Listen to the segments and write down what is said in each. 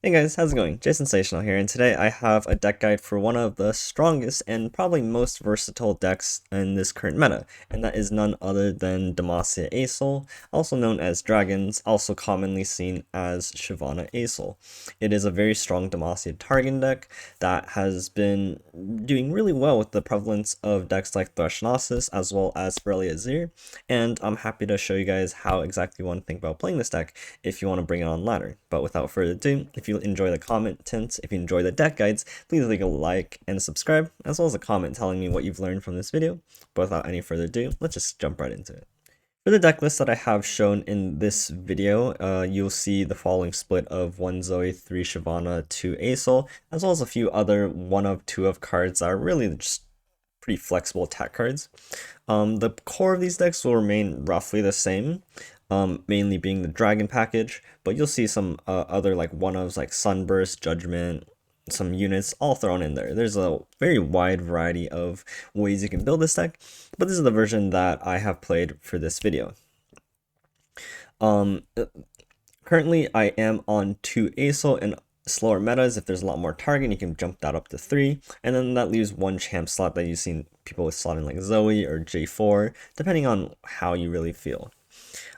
Hey guys, how's it going? Jason Sensational here, and today I have a deck guide for one of the strongest and probably most versatile decks in this current meta, and that is none other than Demacia Aesol, also known as Dragons, also commonly seen as Shyvana Aesol. It is a very strong Demacia target deck that has been doing really well with the prevalence of decks like Threshnosis as well as Azirellia Azir, and I'm happy to show you guys how exactly you want to think about playing this deck if you want to bring it on ladder. But without further ado, if you enjoy the content, if you enjoy the deck guides, please leave a like and subscribe, as well as a comment telling me what you've learned from this video. But without any further ado, let's just jump right into it. For the deck list that I have shown in this video, you'll see the following split of 1 Zoe, 3 Shyvana, 2 Aesol, as well as a few other 1 of 2 of cards that are really just pretty flexible attack cards. The core of these decks will remain roughly the same, mainly being the dragon package, but you'll see some other like one-ofs like Sunburst, Judgment, some units all thrown in there. There's a very wide variety of ways you can build this deck, but this is the version that I have played for this video. Currently I am on 2 Aesol, and slower metas, if there's a lot more target, you can jump that up to 3, and then that leaves 1 champ slot that you've seen people with slotting like Zoe or J4, depending on how you really feel.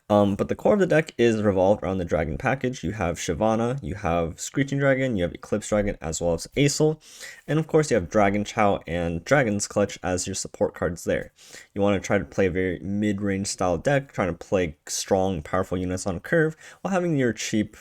But the core of the deck is revolved around the dragon package. You have Shyvana, you have Screeching Dragon, you have Eclipse Dragon, as well as Aesol, and of course you have Dragon Chow and Dragon's Clutch as your support cards there. You want to try to play a very mid-range style deck, trying to play strong, powerful units on curve, while having your cheap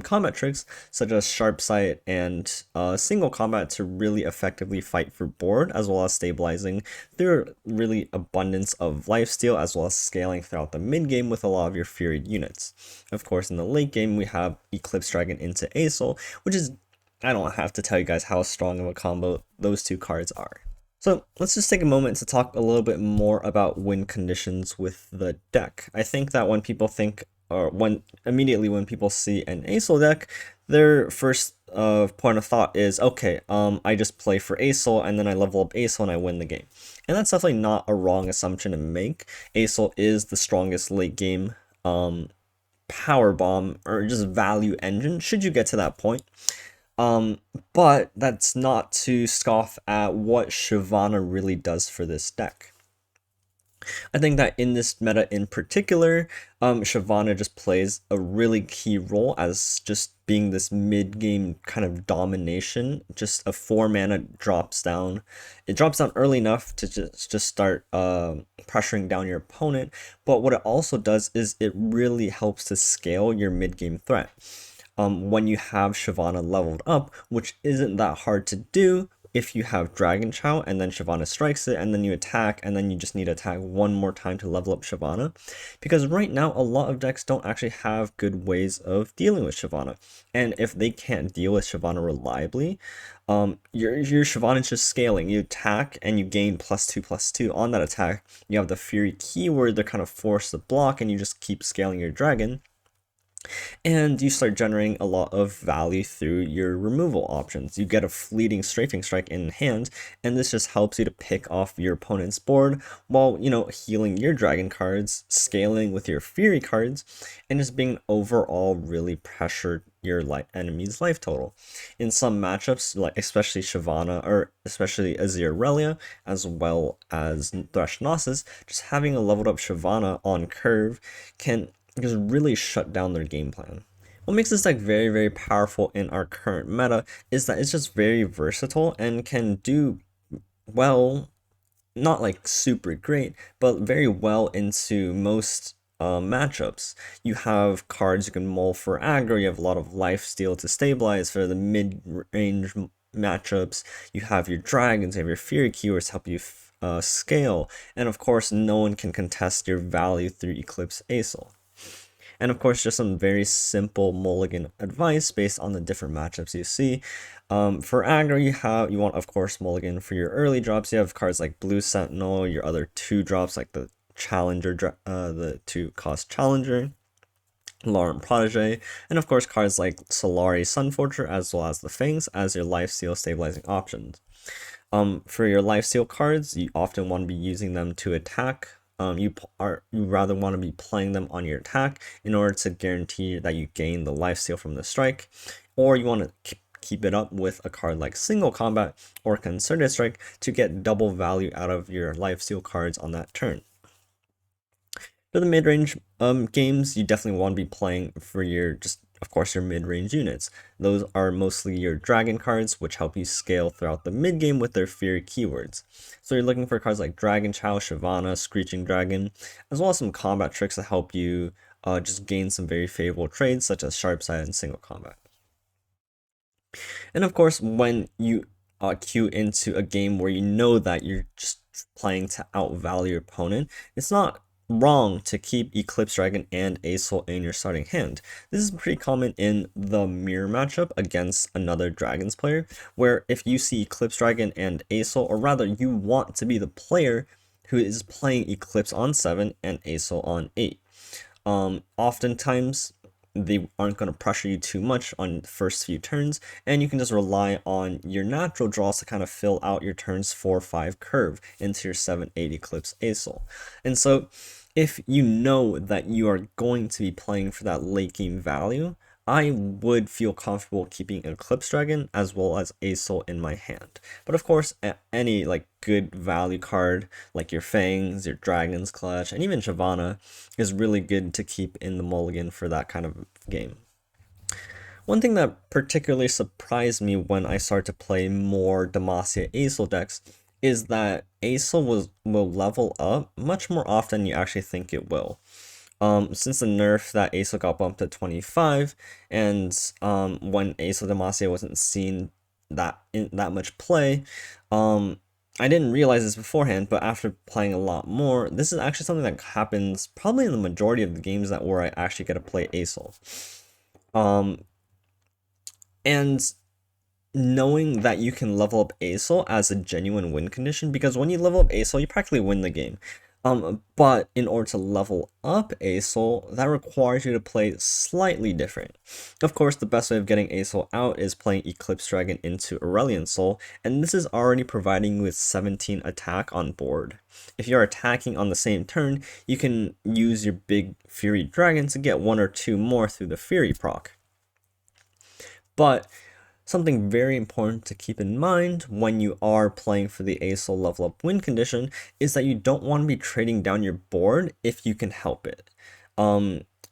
combat tricks such as Sharp Sight and single combat to really effectively fight for board, as well as stabilizing through really abundance of lifesteal, as well as scaling throughout the mid game with a lot of your Fury units. Of course, in the late game we have Eclipse Dragon into Aesol, which is, I don't have to tell you guys how strong of a combo those two cards are. So let's just take a moment to talk a little bit more about win conditions with the deck. I think that when people think, or immediately when people see an Aesol deck, their first point of thought is, okay, I just play for Aesol and then I level up Aesol and I win the game. And that's definitely not a wrong assumption to make. Aesol is the strongest late game power bomb or just value engine, should you get to that point. But that's not to scoff at what Shyvana really does for this deck. I think that in this meta in particular, Shyvana just plays a really key role as just being this mid-game kind of domination. Just a 4 mana drops down. It drops down early enough to just start pressuring down your opponent, but what it also does is it really helps to scale your mid-game threat. When you have Shyvana leveled up, which isn't that hard to do if you have Dragon Chow and then Shyvana strikes it and then you attack and then you just need to attack one more time to level up Shyvana. Because right now a lot of decks don't actually have good ways of dealing with Shyvana. And if they can't deal with Shyvana reliably, your Shyvana is just scaling. You attack and you gain +2/+2 on that attack. You have the Fury keyword, they're kind of forced to block, and you just keep scaling your dragon. And you start generating a lot of value through your removal options. You get a fleeting strafing strike in hand, and this just helps you to pick off your opponent's board while, healing your dragon cards, scaling with your Fury cards, and just being overall really pressured your enemy's life total. In some matchups, like especially Shyvana or especially Azirellia, as well as Threshnosis, just having a leveled up Shyvana on curve can just really shut down their game plan. What makes this deck very, very powerful in our current meta is that it's just very versatile and can do well, not like super great, but very well into most matchups. You have cards you can mull for aggro, you have a lot of lifesteal to stabilize for the mid-range matchups, you have your dragons, you have your Fury keywords to help you scale, and of course no one can contest your value through Eclipse Aesol. And of course, just some very simple mulligan advice based on the different matchups you see. For aggro, you want, of course, mulligan for your early drops. You have cards like Blue Sentinel, your other 2 drops like the Challenger, the 2-cost Challenger, Lauren Protege, and of course cards like Solari Sunforger, as well as the Fangs as your lifesteal stabilizing options. For your lifesteal cards, you often want to be using them to attack. You rather want to be playing them on your attack in order to guarantee that you gain the lifesteal from the strike. or you want to keep it up with a card like Single Combat or Concerted Strike to get double value out of your lifesteal cards on that turn. For the mid-range games, you definitely want to be playing for your, of course, your mid-range units. Those are mostly your dragon cards, which help you scale throughout the mid-game with their Fury keywords. So you're looking for cards like Dragon Chow, Shyvana, Screeching Dragon, as well as some combat tricks that help you just gain some very favorable trades, such as Sharp Side and Single Combat. And of course, when you queue into a game where you know that you're just playing to outvalue your opponent, it's not wrong to keep Eclipse Dragon and Azul in your starting hand. This is pretty common in the mirror matchup against another Dragons player, where if you see Eclipse Dragon and Azul, or rather you want to be the player who is playing Eclipse on 7 and Azul on 8. Oftentimes they aren't going to pressure you too much on the first few turns, and you can just rely on your natural draws to kind of fill out your turns 4-5 curve into your 7-8 Eclipse Azul. And so if you know that you are going to be playing for that late game value, I would feel comfortable keeping Eclipse Dragon as well as Azul in my hand. But of course, any like good value card like your Fangs, your Dragon's Clutch, and even Shyvana is really good to keep in the mulligan for that kind of game. One thing that particularly surprised me when I started to play more Demacia Azul decks is that Azul will level up much more often than you actually think it will. Since the nerf that Azul got bumped to 25, and when Azul Demacia wasn't seen that much play, I didn't realize this beforehand, but after playing a lot more, this is actually something that happens probably in the majority of the games where I actually get to play Azul. And knowing that you can level up Azul as a genuine win condition, because when you level up Azul, you practically win the game. But in order to level up Azul, that requires you to play slightly different. Of course, the best way of getting Azul out is playing Eclipse Dragon into Aurelion Soul, and this is already providing you with 17 attack on board. If you're attacking on the same turn, you can use your big Fury Dragon to get 1 or 2 more through the Fury proc. But something very important to keep in mind when you are playing for the Azul level up win condition is that you don't want to be trading down your board if you can help it.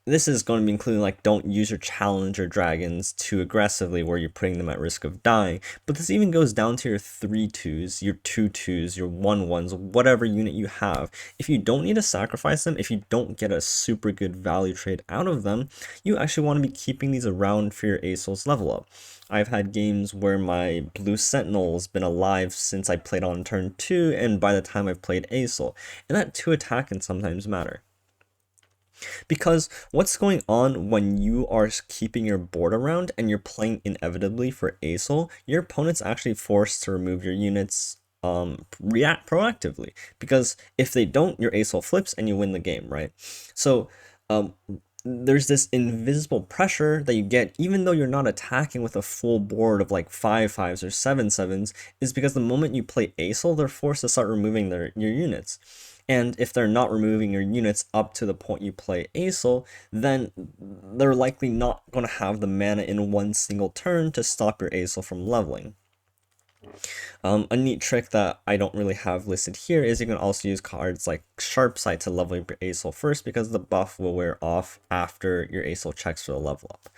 This is going to be including like don't use your challenger dragons too aggressively where you're putting them at risk of dying, but this even goes down to your 3/2s, your 2/2s, your 1/1s, whatever unit you have. If you don't need to sacrifice them, if you don't get a super good value trade out of them, you actually want to be keeping these around for your Azul's level up. I've had games where my Blue Sentinel's been alive since I played on turn 2 and by the time I've played Azul, and that 2 attack can sometimes matter. Because what's going on when you are keeping your board around and you're playing inevitably for Azul, your opponent's actually forced to remove your units react proactively, because if they don't, your Azul flips and you win the game, right? So there's this invisible pressure that you get even though you're not attacking with a full board of like 5/5s or 7/7s, is because the moment you play Azul, they're forced to start removing your units. And if they're not removing your units up to the point you play Azul, then they're likely not going to have the mana in one single turn to stop your Azul from leveling. A neat trick that I don't really have listed here is you can also use cards like Sharp Sight to level up your Azul first, because the buff will wear off after your Azul checks for the level up.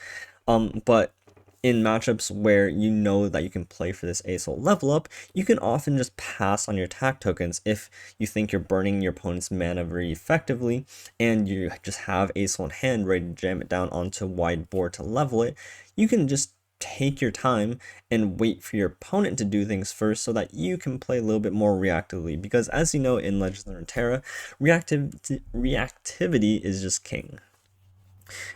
But in matchups where you know that you can play for this Azul level up, you can often just pass on your attack tokens if you think you're burning your opponent's mana very effectively and you just have Azul in hand ready to jam it down onto a wide board to level it. You can just take your time and wait for your opponent to do things first so that you can play a little bit more reactively, because as you know in Legends of RuneTerra, reactivity is just king.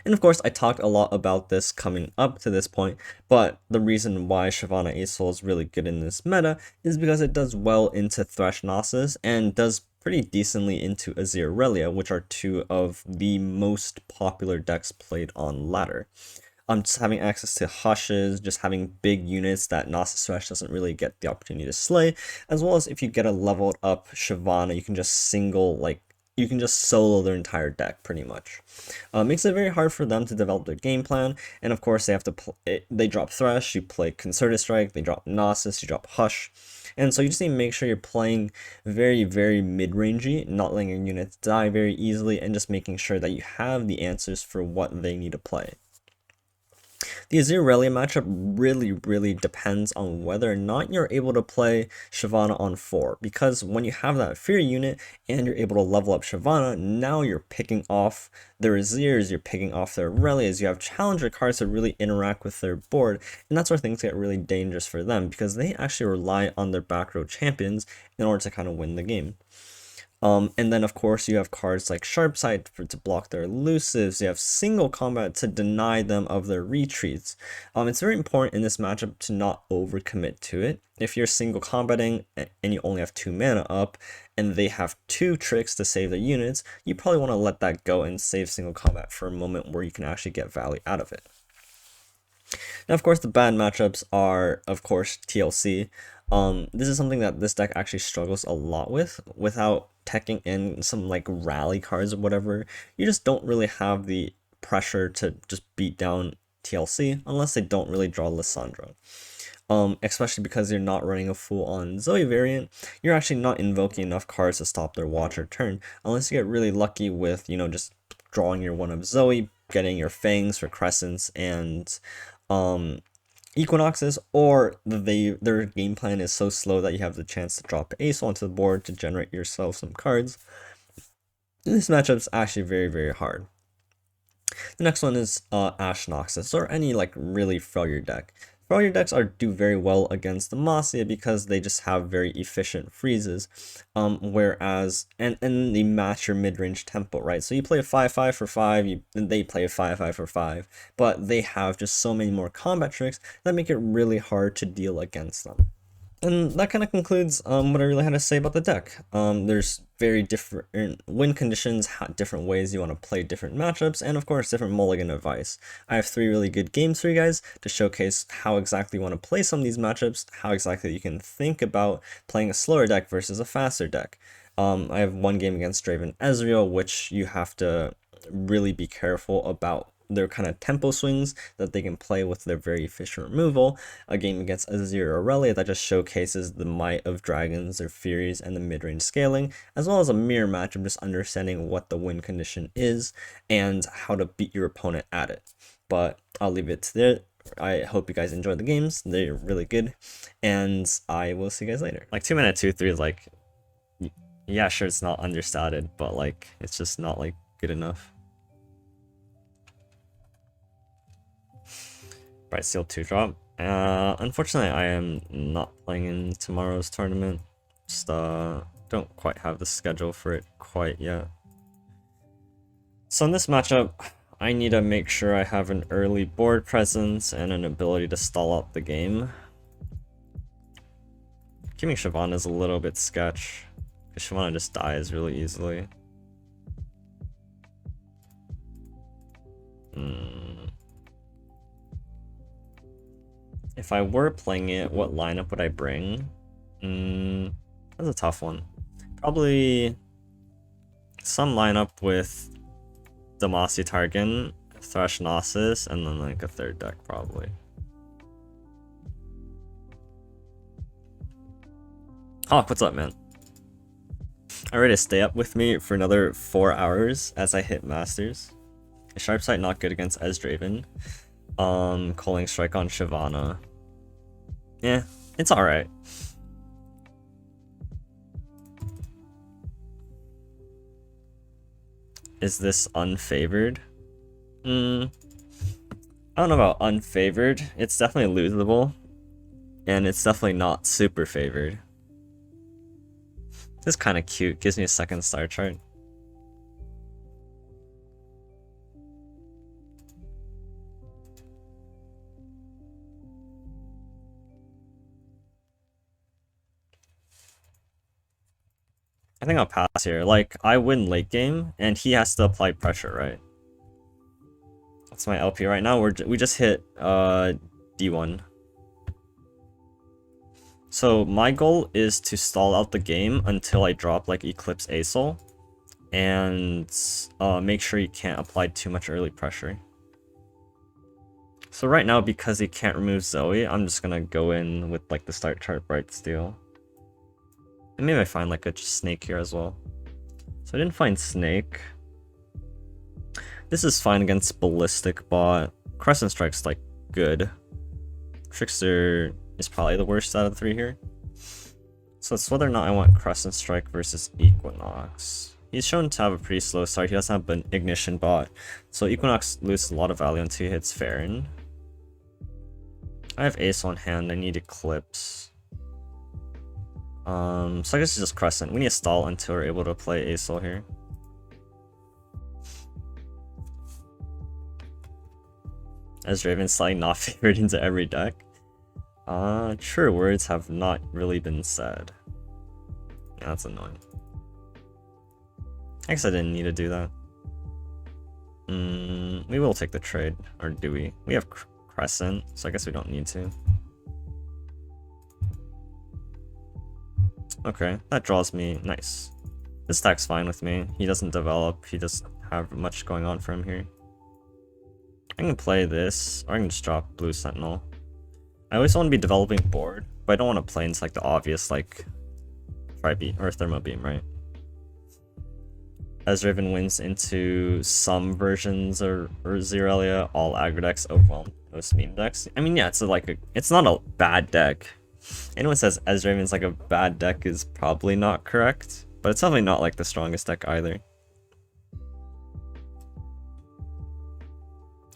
And of course, I talked a lot about this coming up to this point, but the reason why Shyvana Azul is really good in this meta is because it does well into Thresh Gnosis and does pretty decently into Azirellia, which are 2 of the most popular decks played on ladder. Just having access to Hushes, just having big units that Gnosis Thresh doesn't really get the opportunity to slay, as well as if you get a leveled up Shyvana, you can just single like you can just solo their entire deck pretty much. Makes it very hard for them to develop their game plan, and of course they have to they drop Thresh, you play Concerted Strike, they drop Gnosis, you drop Hush, and so you just need to make sure you're playing very, very mid-rangey, not letting your units die very easily, and just making sure that you have the answers for what they need to play. The Azirellia matchup really depends on whether or not you're able to play Shyvana on 4, because when you have that Fear unit and you're able to level up Shyvana, now you're picking off their Azirs, you're picking off their Aurelias, you have challenger cards to really interact with their board, and that's where things get really dangerous for them, because they actually rely on their back row champions in order to kind of win the game. And then of course you have cards like Sharpsight to block their elusives, you have single combat to deny them of their retreats. It's very important in this matchup to not overcommit to it. If you're single combating and you only have 2 mana up, and they have 2 tricks to save their units, you probably want to let that go and save single combat for a moment where you can actually get value out of it. Now, of course, the bad matchups are, of course, TLC. This is something that this deck actually struggles a lot with, without teching in some like rally cards or whatever. You just don't really have the pressure to just beat down TLC unless they don't really draw Lissandra. Especially because you're not running a full-on Zoe variant, you're actually not invoking enough cards to stop their Watcher turn, unless you get really lucky with, you know, just drawing your one of Zoe, getting your Fangs for Crescents and Equinoxes, or their game plan is so slow that you have the chance to drop Ace onto the board to generate yourself some cards. This matchup's actually very hard. The next one is Ashe Noxus, or any like really failure deck. Failure decks do very well against the Demacia because they just have very efficient freezes, whereas and they match your mid-range tempo, right? So you play a 5/5 for 5, and they play a 5/5 for 5, but they have just so many more combat tricks that make it really hard to deal against them. And that kind of concludes what I really had to say about the deck. There's very different win conditions, different ways you want to play different matchups, and of course different mulligan advice. I have 3 really good games for you guys to showcase how exactly you want to play some of these matchups, how exactly you can think about playing a slower deck versus a faster deck. I have 1 game against Draven Ez, which you have to really be careful about their kind of tempo swings that they can play with their very efficient removal. A game against Azirellia that just showcases the might of dragons, their furies, and the mid-range scaling, as well as a mirror match of just understanding what the win condition is and how to beat your opponent at it. But I'll leave it to there. I hope you guys enjoyed the games. They're really good, and I will see you guys later. Like 2 minute 2/3 is like, yeah, sure, it's not understated, but like it's just not like good enough. Bright Seal 2-drop. Unfortunately, I am not playing in tomorrow's tournament. Just don't quite have the schedule for it quite yet. So in this matchup, I need to make sure I have an early board presence and an ability to stall out the game. Keeping Shyvana is a little bit sketch, because Shyvana just dies really easily. If I were playing it, what lineup would I bring? That's a tough one. Probably some lineup with Demacia Targan, Thresh Gnosis, and then like a 3rd deck probably. Hawk, what's up, man? Alright, stay up with me for another 4 hours as I hit Masters. Sharpsight not good against Ez Draven. Culling Strike on Shyvana. Yeah, it's alright. Is this unfavored? I don't know about unfavored. It's definitely losable. And it's definitely not super favored. This is kind of cute. Gives me a 2nd star chart. I think I'll pass here. Like, I win late game, and he has to apply pressure, right? That's my LP right now. We just hit D1. So my goal is to stall out the game until I drop like Eclipse Asol, and make sure you can't apply too much early pressure. So right now, because he can't remove Zoe, I'm just gonna go in with like the start chart Bright Steel. And maybe I find like a snake here as well. So I didn't find snake. This is fine against Ballistic bot. Crescent Strike's like good. Trickster is probably the worst out of the three here. So it's whether or not I want Crescent Strike versus Equinox. He's shown to have a pretty slow start. He doesn't have an Ignition bot. So Equinox loses a lot of value until he hits Farron. I have Ace on hand. I need Eclipse. So I guess it's just Crescent. We need to stall until we're able to play Acel here. As Draven slightly not favored into every deck. True words have not really been said. Yeah, that's annoying. I guess I didn't need to do that. We will take the trade, or do we? We have Crescent, so I guess we don't need to. Okay, that draws me. Nice. This stack's fine with me. He doesn't develop. He doesn't have much going on for him here. I can play this, or I can just drop Blue Sentinel. I always want to be developing board, but I don't want to play into like the obvious like Tri-Beam or Thermo Beam, right? As Draven wins into some versions or Azirellia, all aggro decks overwhelm most meme decks. I mean, yeah, it's not a bad deck. Anyone says as Draven's like a bad deck is probably not correct, but it's definitely not like the strongest deck either.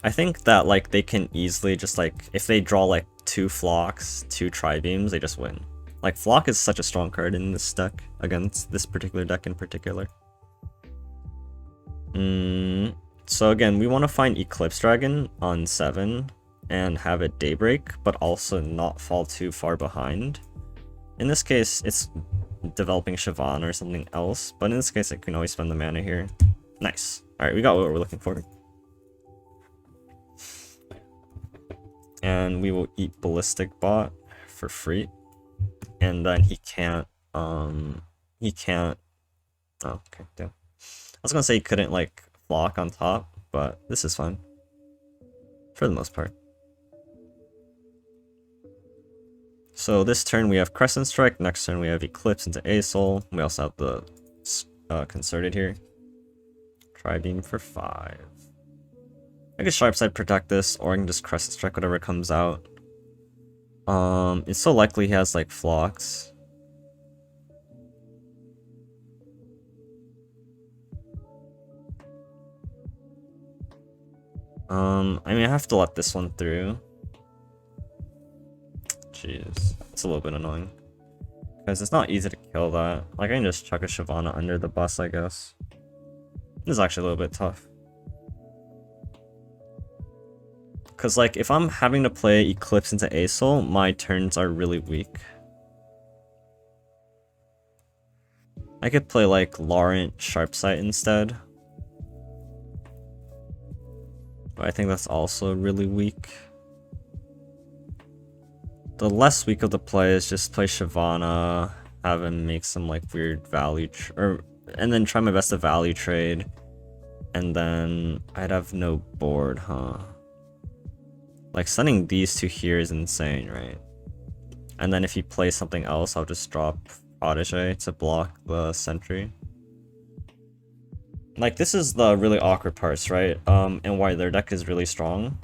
I think that like they can easily just like, if they draw like 2 Flocks, 2 Tri-Beams, they just win. Like Flock is such a strong card in this deck, against this particular deck in particular. So again, we want to find Eclipse Dragon on 7 and have it Daybreak, but also not fall too far behind. In this case, it's developing Shyvana or something else, but in this case, I can always spend the mana here. Nice. Alright, we got what we're looking for. And we will eat Ballistic Bot for free. And then he can't, oh, okay, damn. I was gonna say he couldn't, like, Flock on top, but this is fine. For the most part. So this turn we have Crescent Strike, next turn we have Eclipse into Acel. We also have the Concerted here. Tri-Beam for 5. I can Sharp Side protect this, or I can just Crescent Strike whatever comes out. It's so likely he has like Flocks. I mean I have to let this one through. Jeez, it's a little bit annoying. Because it's not easy to kill that. Like I can just chuck a Shyvana under the bus, I guess. This is actually a little bit tough. Because, like, if I'm having to play Eclipse into Acel, my turns are really weak. I could play, like, Laurent Sharpsight instead. But I think that's also really weak. The less weak of the play is just play Shyvana, have him make some, like, weird value... and then try my best to value trade. And then I'd have no board, huh? Like, sending these two here is insane, right? And then if he plays something else, I'll just drop Protege to block the Sentry. Like, this is the really awkward parts, right? And why their deck is really strong.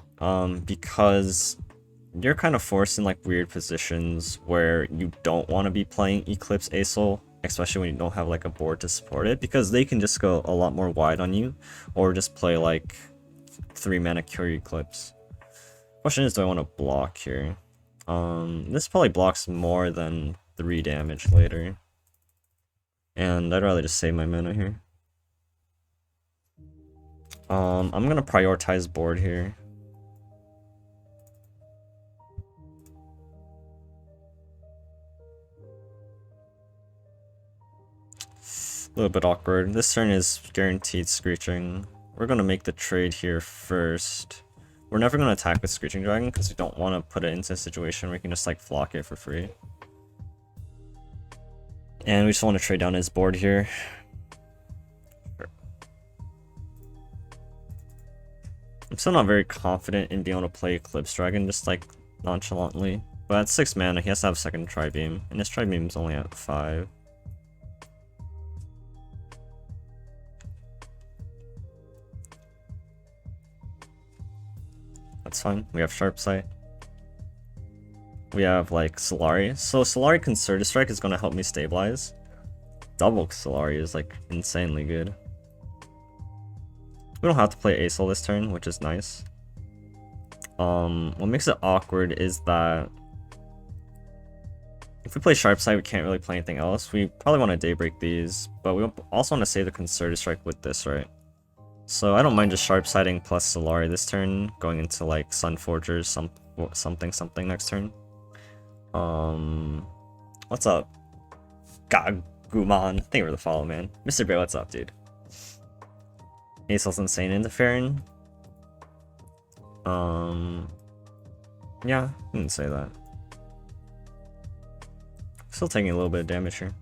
Because you're kind of forced in, like, weird positions where you don't want to be playing Eclipse Acel, especially when you don't have, like, a board to support it, because they can just go a lot more wide on you, or just play, like, 3-mana Cure Eclipse. Question is, do I want to block here? This probably blocks more than 3 damage later. And I'd rather just save my mana here. I'm gonna prioritize board here. A little bit awkward. This turn is guaranteed Screeching. We're gonna make the trade here first. We're never going to attack with Screeching Dragon because we don't want to put it into a situation where we can just like flock it for free. And we just want to trade down his board here. I'm still not very confident in being able to play Eclipse Dragon just like nonchalantly. But at 6 mana, he has to have second Tri-Beam, and his Tri-Beam's only at 5. That's fine. We have Sharp Sight. We have like Solari. So Solari Concerted Strike is gonna help me stabilize. Double Solari is like insanely good. We don't have to play Aesol this turn, which is nice. What makes it awkward is that if we play Sharp Sight, we can't really play anything else. We probably want to Daybreak these, but we also want to save the Concerted Strike with this, right? So I don't mind just Sharp Sighting plus Solari this turn, going into like Sunforger, something next turn. What's up? Gaguman, thank you for the follow, man. Mr. Bear, what's up, dude? Aesol's insane interfering. Yeah, I didn't say that. Still taking a little bit of damage here.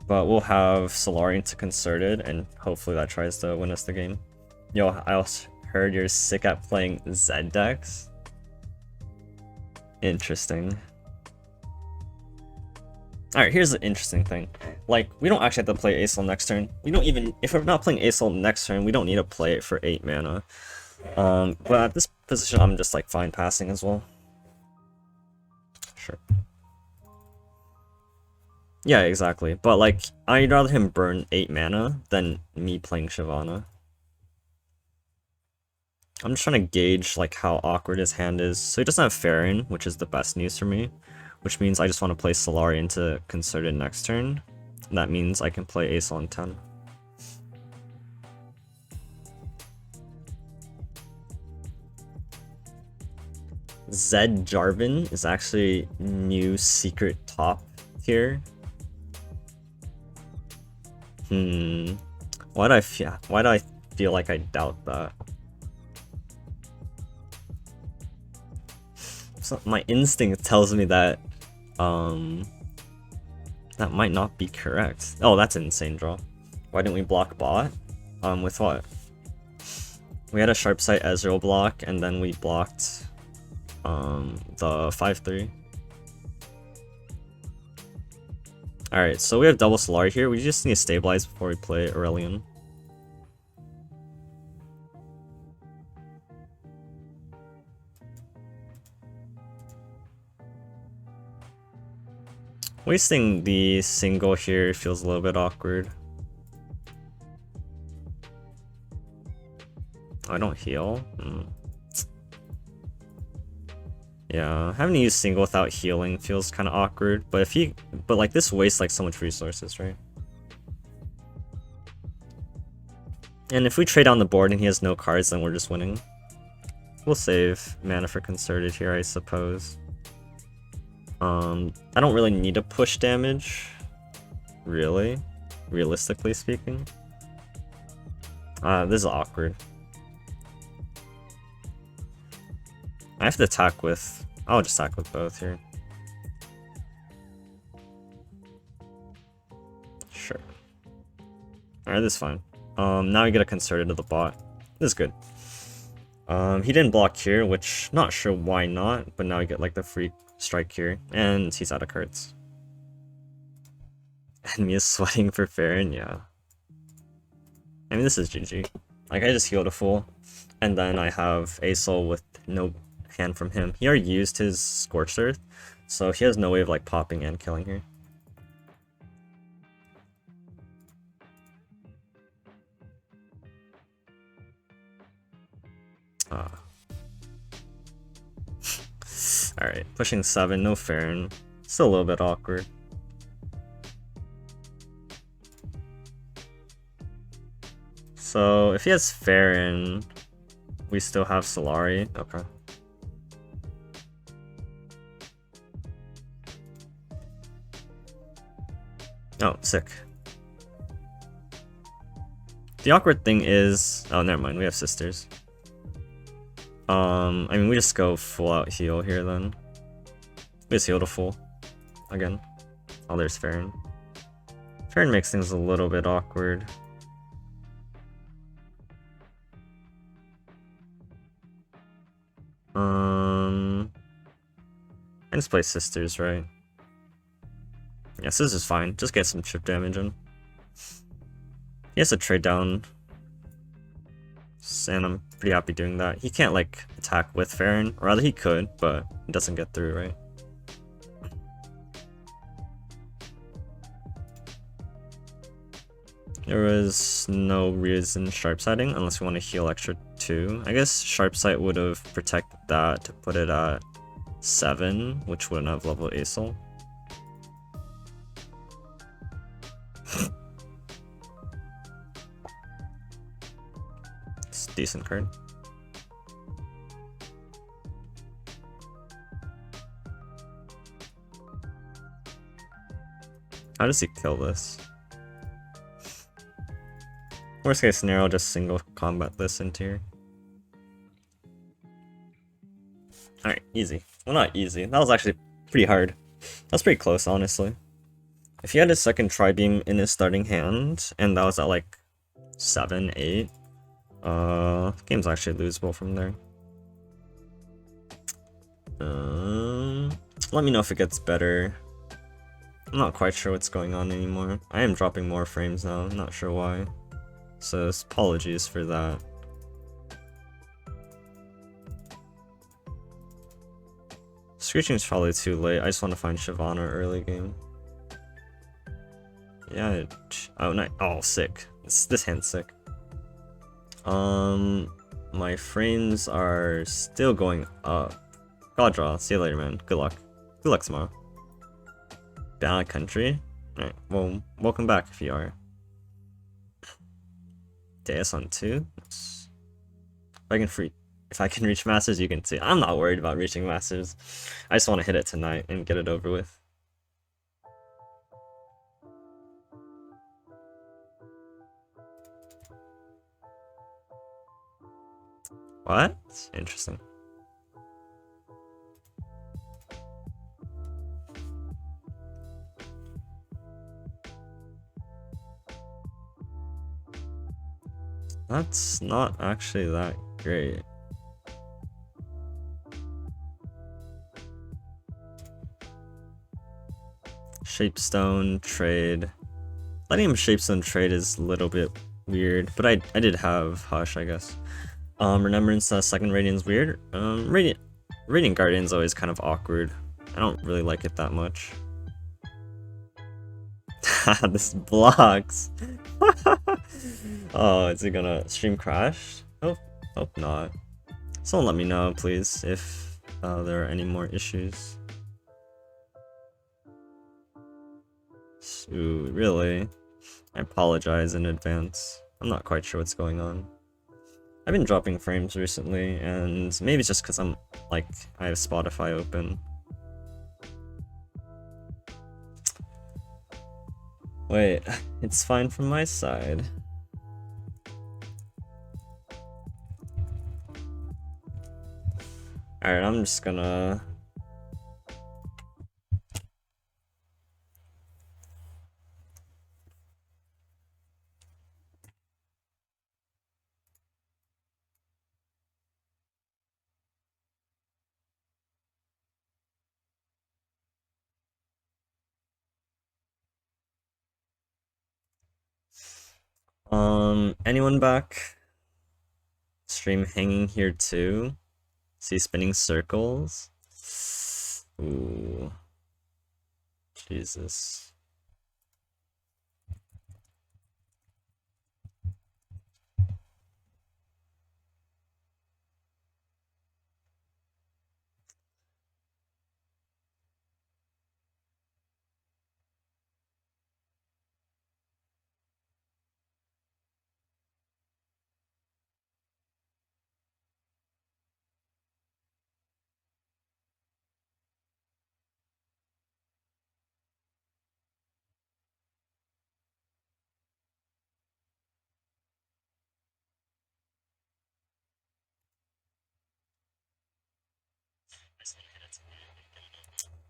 But we'll have Solari into Concerted, and hopefully that tries to win us the game. Yo, I also heard you're sick at playing Z decks. Interesting. Alright, here's the interesting thing. Like, we don't actually have to play Aesol next turn. We don't even, if we're not playing Aesol next turn, we don't need to play it for 8 mana. But at this position, I'm just like fine passing as well. Sure. Yeah, exactly. But like, I'd rather him burn 8 mana than me playing Shyvana. I'm just trying to gauge like how awkward his hand is. So he doesn't have Farron, which is the best news for me. Which means I just want to play Solari into Concerted next turn. And that means I can play Aesol in 10. Zed Jarvan is actually new secret top tier. Why do I feel like I doubt that? So my instinct tells me that that might not be correct. Oh, that's an insane draw. Why didn't we block bot? With what? We had a Sharp Sight Ezreal block, and then we blocked the 5/3. Alright, so we have double Solari here. We just need to stabilize before we play Aurelion. Wasting the single here feels a little bit awkward. Oh, I don't heal? Yeah, having to use single without healing feels kind of awkward, but like this wastes like so much resources, right? And if we trade on the board and he has no cards, then we're just winning. We'll save mana for Concerted here, I suppose. I don't really need to push damage, really, realistically speaking. This is awkward. I have to attack with... I'll just attack with both here. Sure. Alright, this is fine. Now we get a Concerted to the bot. This is good. He didn't block here, which not sure why not, but now we get like the free strike here, and he's out of cards. Enemy is sweating for Farron, yeah. I mean, this is GG. Like, I just healed a full, and then I have Aesol with no hand from him. He already used his Scorched Earth, so he has no way of like popping and killing here. Alright, pushing 7, no Farron. Still a little bit awkward. So if he has Farron, we still have Solari. Okay. Oh, sick. The awkward thing is... Oh, never mind, we have Sisters. I mean, we just go full out heal here then. We just heal to full. Again. Oh, there's Farron. Farron makes things a little bit awkward. I just play Sisters, right? Yeah, Sisters is fine. Just get some chip damage in. He has to trade down, and I'm pretty happy doing that. He can't, like, attack with Farron. Or rather, he could, but it doesn't get through, right? There was no reason sharp sighting unless we want to heal extra 2. I guess sharp sight would have protected that to put it at 7, which wouldn't have leveled Acel. It's a decent card. How does he kill this? Worst case scenario, just single combat this into here. Alright, easy. Well, not easy. That was actually pretty hard. That was pretty close, honestly. If he had his second Tri-Beam in his starting hand, and that was at like 7, 8, game's actually losable from there. Let me know if it gets better. I'm not quite sure what's going on anymore. I am dropping more frames now, I'm not sure why. So apologies for that. Screeching's probably too late. I just want to find Shyvana early game. Yeah. Oh, nice. Oh, sick. This hand's sick. My frames are still going up. God draw. See you later, man. Good luck. Good luck tomorrow. Bad country. Alright. Well, welcome back if you are. Deus on 2. If I can reach Masters, you can see. I'm not worried about reaching Masters. I just want to hit it tonight and get it over with. What? Interesting. That's not actually that great. Shapestone trade. Letting him Shapestone trade is a little bit weird, but I did have Hush, I guess. Remembrance second Radiant's weird. Radiant Guardian's always kind of awkward. I don't really like it that much. This blocks. Oh, is it gonna stream crash? Hope not. Someone let me know, please, if there are any more issues. Ooh, really? I apologize in advance. I'm not quite sure what's going on. I've been dropping frames recently, and maybe it's just because I have Spotify open. Wait, it's fine from my side. Alright, I'm just gonna... anyone back? Stream hanging here too? See spinning circles? Ooh. Jesus.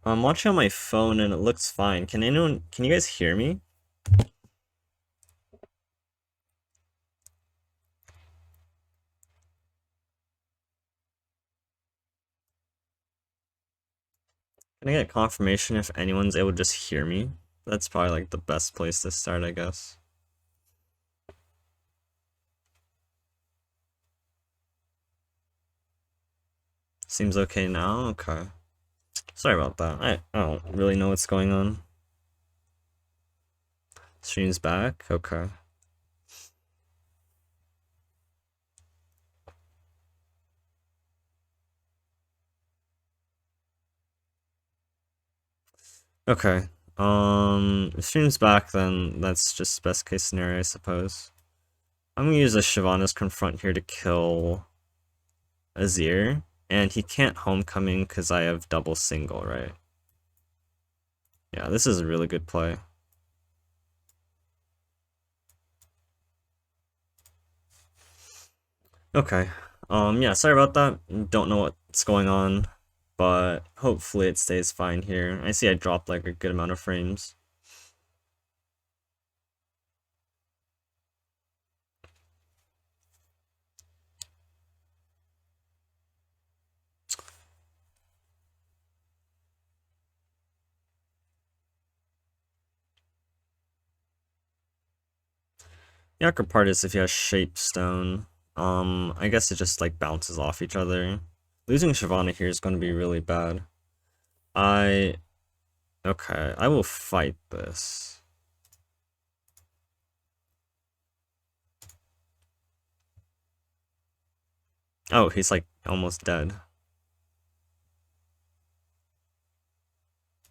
I'm watching on my phone and it looks fine. Can you guys hear me? Can I get confirmation if anyone's able to just hear me? That's probably like the best place to start, I guess. Seems okay now? Okay. Sorry about that. I don't really know what's going on. Stream's back? Okay. Okay. If stream's back, then that's just best case scenario, I suppose. I'm gonna use a Shyvana's Confront here to kill Azir, and he can't Homecoming because I have double single, right? Yeah, this is a really good play. Okay. Yeah, sorry about that. Don't know what's going on, but hopefully it stays fine here. I see I dropped like a good amount of frames. The awkward part is if he has Shape Stone, I guess it just like bounces off each other. Losing Shyvana here is going to be really bad. Okay, I will fight this. Oh, he's like almost dead.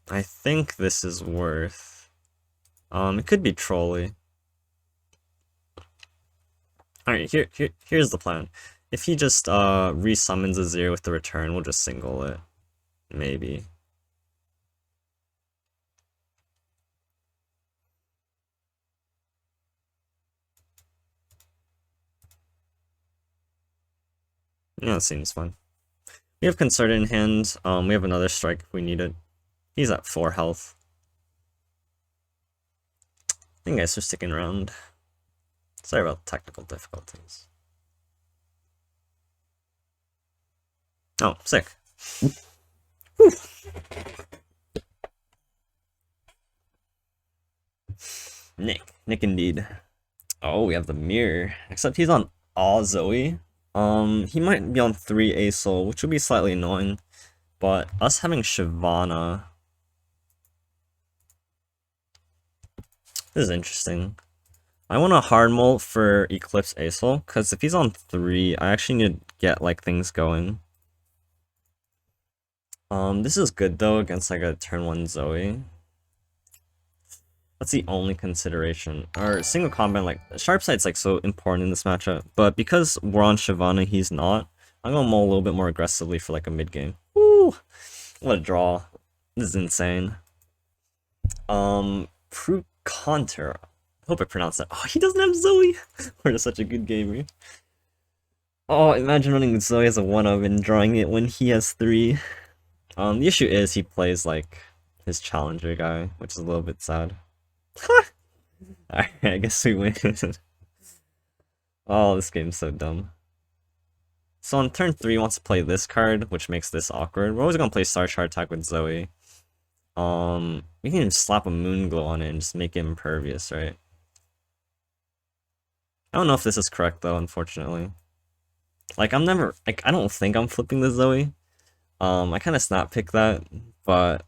I think this is worth. It could be trolly. Alright, here's the plan. If he just resummons Azir with the return, we'll just single it. Maybe. Yeah, that seems fun. We have Concerted in hand. We have another strike if we need it. He's at 4 health. I think guys are sticking around. Sorry about the technical difficulties. Oh, sick. Whew. Nick indeed. Oh, we have the mirror. Except he's on all Zoe. He might be on 3 ASOL, which would be slightly annoying. But us having Shyvana... This is interesting. I want a hard molt for Eclipse ASOL, because if he's on 3, I actually need to get like things going. This is good though against like a turn 1 Zoe. That's the only consideration. Our single combat, like, Sharp Sight's like so important in this matchup, but because we're on Shyvana, he's not, I'm gonna mull a little bit more aggressively for like a mid game. Woo! What a draw. This is insane. Pruconter. I hope I pronounced that. Oh, he doesn't have Zoe! We're just such a good gamer. Oh, imagine running Zoe as a 1-of and drawing it when he has 3. The issue is he plays like his challenger guy, which is a little bit sad. Alright, I guess we win. Oh, this game's so dumb. So on turn 3, he wants to play this card, which makes this awkward. We're always gonna play Star Shard attack with Zoe. We can even slap a Moon Glow on it and just make it impervious, right? I don't know if this is correct though, unfortunately. Like, I don't think I'm flipping the Zoe. I kind of snap pick that, but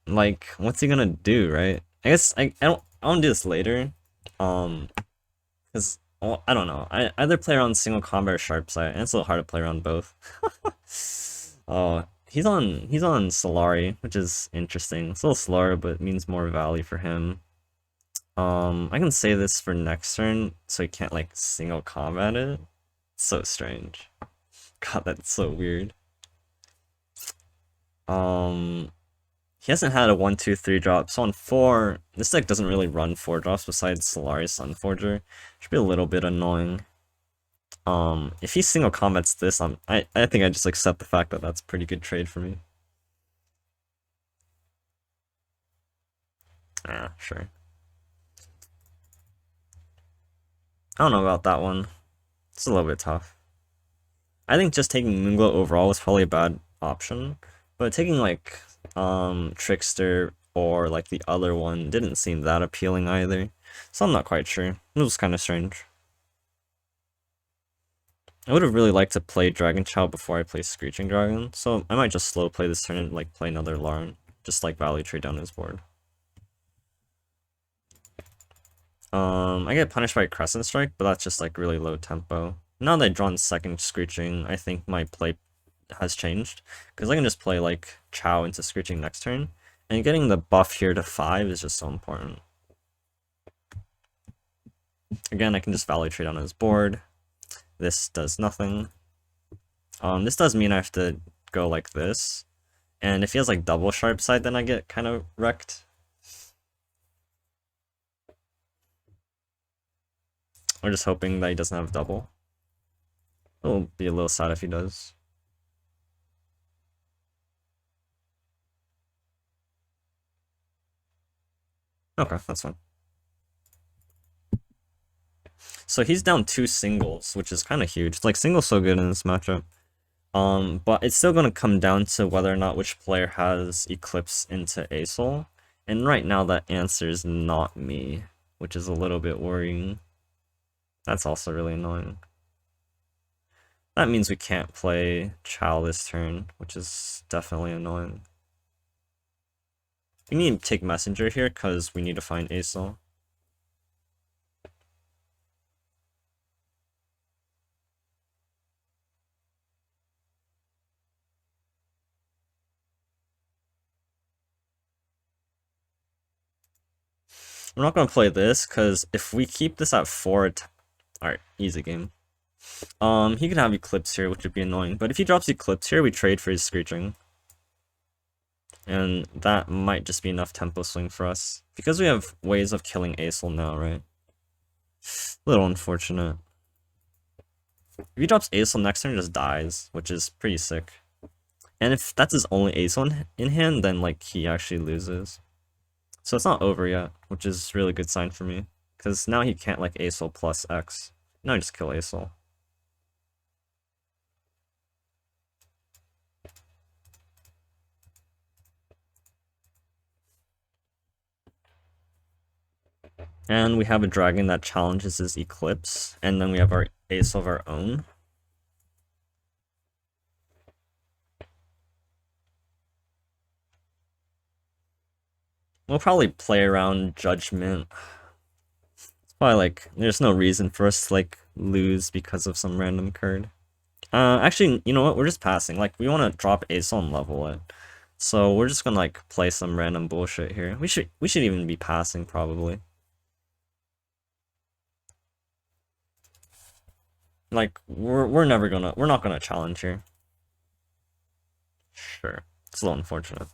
like, what's he gonna do, right? I guess I don't do this later, because well, I don't know. I either play around single combat or sharp sight, and it's a little hard to play around both. Oh, he's on Solari, which is interesting. It's a little slower, but it means more value for him. I can say this for next turn, so he can't like single combat it. It's so strange. God, that's so weird. He hasn't had a 1, 2, 3 drop, so on 4, this deck doesn't really run 4 drops besides Solari Sunforger. Should be a little bit annoying. If he single combats this, I think I just accept the fact that that's a pretty good trade for me. Ah, sure. I don't know about that one. It's a little bit tough. I think just taking Moonglow overall was probably a bad option, but taking like Trickster or like the other one didn't seem that appealing either, so I'm not quite sure. It was kind of strange. I would have really liked to play Dragon Chow before I play Screeching Dragon, so I might just slow play this turn and like play another Larn, just like Value Trade down his board. I get punished by Crescent Strike, but that's just like really low tempo. Now that I've drawn second Screeching, I think my play has changed, because I can just play like Chow into Screeching next turn, and getting the buff here to 5 is just so important. Again, I can just Value Trade on his board. This does nothing. This does mean I have to go like this, and if he has like double Sharp Side, then I get kind of wrecked. We're just hoping that he doesn't have double. It'll be a little sad if he does. Okay, that's fine. So he's down 2 singles, which is kind of huge. It's like singles so good in this matchup. But it's still gonna come down to whether or not which player has Eclipse into Acel. And right now that answer is not me, which is a little bit worrying. That's also really annoying. That means we can't play Chow this turn, which is definitely annoying. We need to take Messenger here because we need to find Acel. I'm not gonna play this because if we keep this at 4, alright, easy game. He can have Eclipse here, which would be annoying, but if he drops Eclipse here, we trade for his Screeching. And that might just be enough tempo swing for us. Because we have ways of killing Acel now, right? Little unfortunate. If he drops Acel next turn, he just dies, which is pretty sick. And if that's his only Acel in hand, then like he actually loses. So it's not over yet, which is really good sign for me. Because now he can't like Acel plus X. Now I just kill Acel. And we have a dragon that challenges his Eclipse, and then we have our Acel of our own. We'll probably play around Judgment. It's probably like, there's no reason for us to like lose because of some random card. Actually, you know what? We're just passing. Like, we want to drop Acel and level it. So we're just gonna like play some random bullshit here. We should even be passing probably. Like we're not gonna challenge here. Sure. It's a little unfortunate.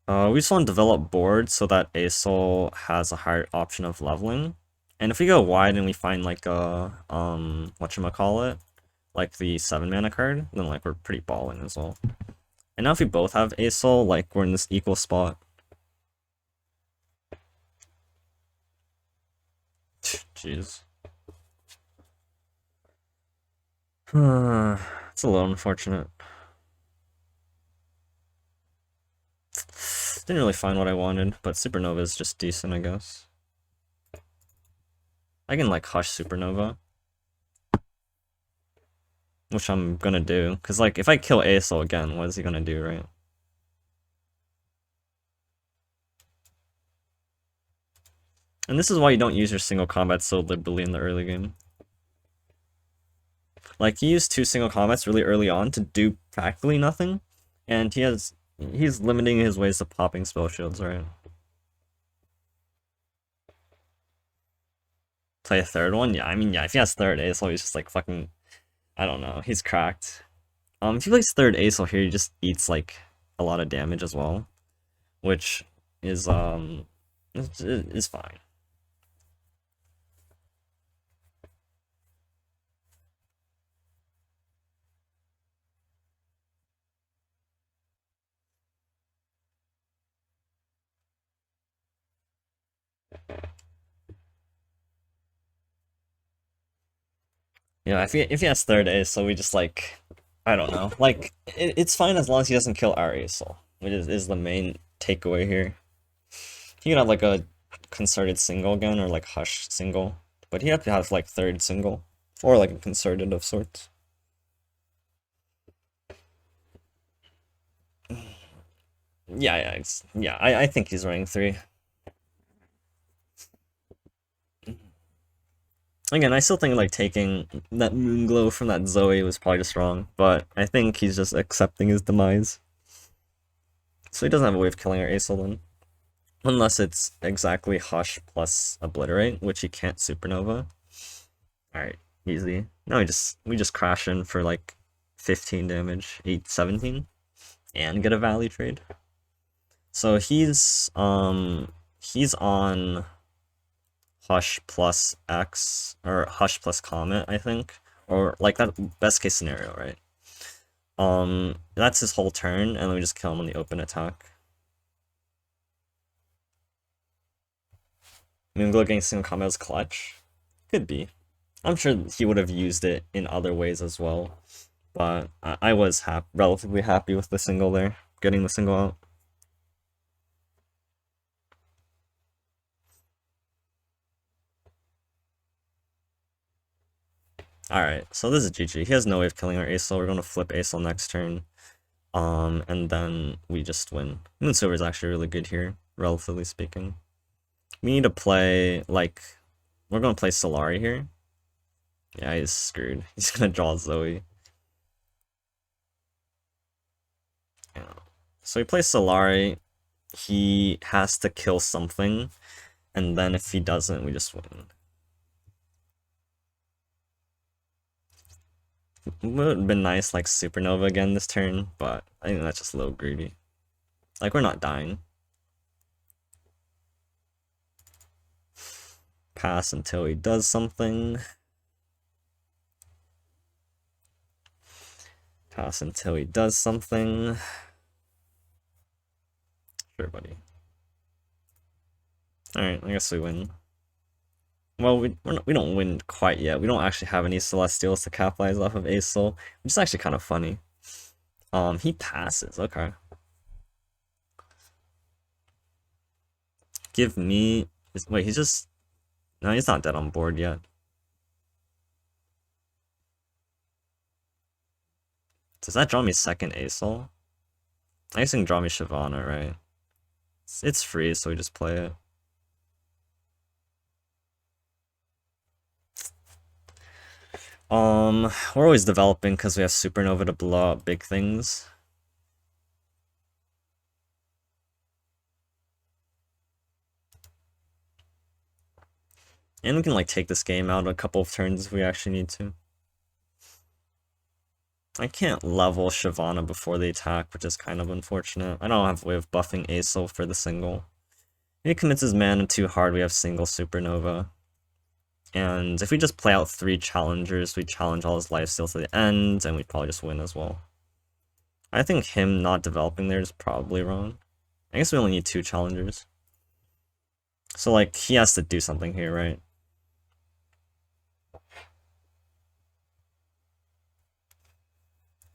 We just want to develop boards so that Acel has a higher option of leveling. And if we go wide and we find like a whatchamacallit, like the 7 mana card, then like we're pretty balling as well. And now if we both have Acel, like we're in this equal spot. Jeez. It's a little unfortunate. Didn't really find what I wanted, but Supernova is just decent, I guess. I can like hush Supernova, which I'm gonna do, because like if I kill Acel again, what is he gonna do, right? And this is why you don't use your single combat so liberally in the early game. Like, he used 2 single combats really early on to do practically nothing, and he's limiting his ways to popping spell shields, right? Play a third one? Yeah, I mean, yeah, if he has third Acel, he's just like fucking, I don't know, he's cracked. If he plays third Acel here, he just eats like a lot of damage as well, which is fine. Yeah, if he has third ace, so we just like, I don't know. Like, it's fine as long as he doesn't kill our ace, which is the main takeaway here. He could have like a concerted single again, or like hush single, but he have to have like third single, or like a concerted of sorts. Yeah, I think he's running 3. Again, I still think like taking that Moonglow from that Zoe was probably just wrong, but I think he's just accepting his demise. So he doesn't have a way of killing our Aesol then. Unless it's exactly Hush plus Obliterate, which he can't Supernova. Alright, easy. No, we just crash in for like 15 damage, 17, and get a Valley trade. So he's on Hush plus X, or Hush plus Comet, I think. Or like that best case scenario, right? That's his whole turn, and then we just kill him on the open attack. Moonglow getting single combat is clutch? Could be. I'm sure he would have used it in other ways as well. But I was relatively happy with the single there, getting the single out. Alright, so this is GG. He has no way of killing our Aesol. We're going to flip Aesol next turn. And then we just win. Moonsilver is actually really good here, relatively speaking. We need to play, like, we're going to play Solari here. Yeah, he's screwed. He's going to draw Zoe. Yeah. So he plays Solari. He has to kill something. And then if he doesn't, we just win. It would have been nice, like, Supernova again this turn, but I think that's just a little greedy. Like, we're not dying. Pass until he does something. Pass until he does something. Sure, buddy. Alright, I guess we win. Well, we don't win quite yet. We don't actually have any Celestials to capitalize off of Aesol, which is actually kind of funny. He passes, okay. Give me... Wait, he's just... No, he's not dead on board yet. Does that draw me second Aesol? I guess he can draw me Shyvana, right? It's free, so we just play it. We're always developing because we have Supernova to blow up big things. And we can like take this game out a couple of turns if we actually need to. I can't level Shyvana before the attack, which is kind of unfortunate. I don't have a way of buffing Aesol for the single. If he commits his mana too hard, we have single Supernova. And if we just play out 3 challengers, we challenge all his lifesteals to the end, and we probably just win as well. I think him not developing there is probably wrong. I guess we only need 2 challengers. So like, he has to do something here, right?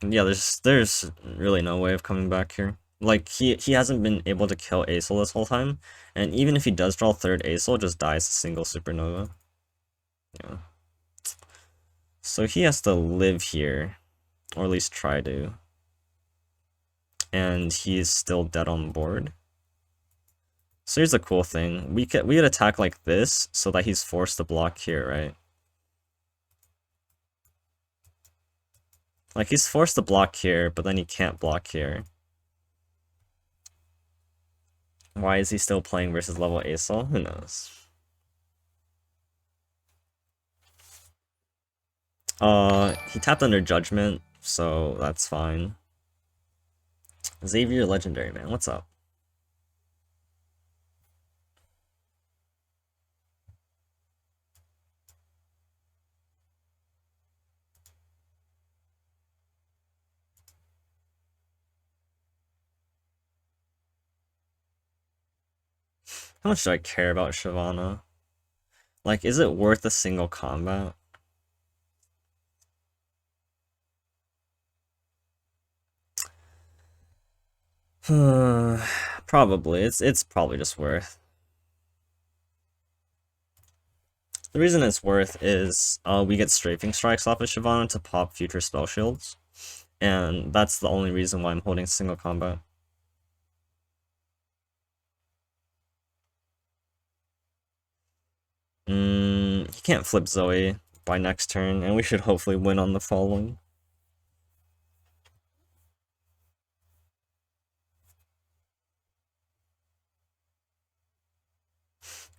Yeah, there's really no way of coming back here. Like, he hasn't been able to kill Aesol this whole time, and even if he does draw third Aesol, it just dies to single Supernova. Yeah. So he has to live here, or at least try to. And he's still dead on board. So here's a cool thing. We could attack like this, so that he's forced to block here, right? Like, he's forced to block here, but then he can't block here. Why is he still playing versus level Aesol? Who knows? He tapped under Judgment, so that's fine. Xavier Legendary, man, what's up? How much do I care about Shyvana? Like, is it worth a single combat? Probably. It's probably just worth. The reason it's worth is we get strafing strikes off of Shyvana to pop future spell shields. And that's the only reason why I'm holding single combat. He can't flip Zoe by next turn, and we should hopefully win on the following.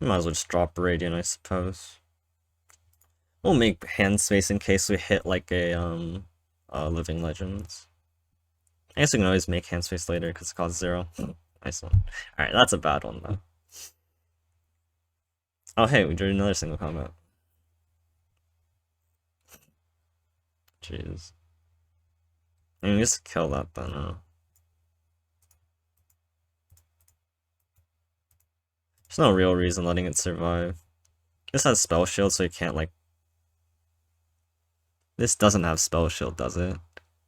Might as well just drop Radiant, I suppose. We'll make hand space in case we hit like a Living Legends. I guess we can always make hand space later because it costs 0. Nice one. Alright, that's a bad one though. Oh hey, we drew another single combat. Jeez. I mean, just kill that then. There's no real reason letting it survive. This has spell shield, so you can't like. This doesn't have spell shield, does it?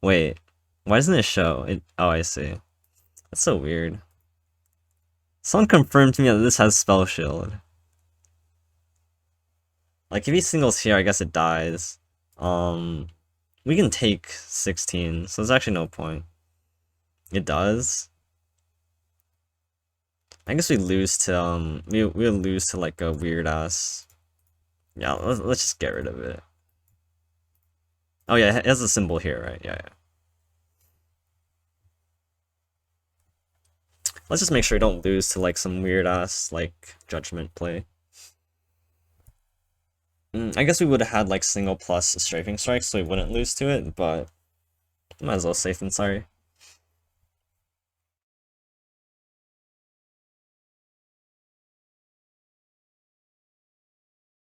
Wait, why doesn't it show? Oh, I see. That's so weird. Someone confirmed to me that this has spell shield. Like if he singles here, I guess it dies. We can take 16, so there's actually no point. It does. I guess we lose to we'll lose to like a weird ass. Yeah, let's just get rid of it. Oh yeah, it has a symbol here, right? Yeah. Let's just make sure we don't lose to like some weird ass like judgment play. I guess we would have had like single plus strafing strikes, so we wouldn't lose to it, but might as well safe than sorry.